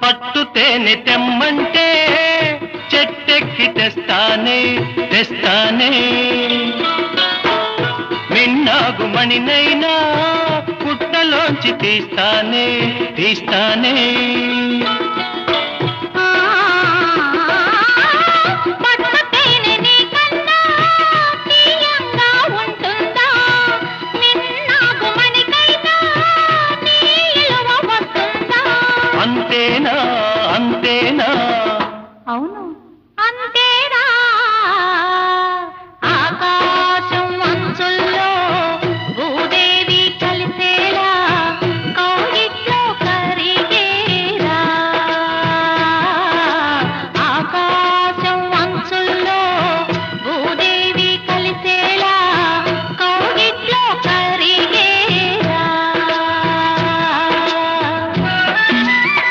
పట్టు తేనె తెమ్మంటే చెట్టెక్కి తెస్తానే తెస్తానే మిన్నాగు మణినైనా పుట్టలోంచి తీస్తానే తీస్తానే అవును.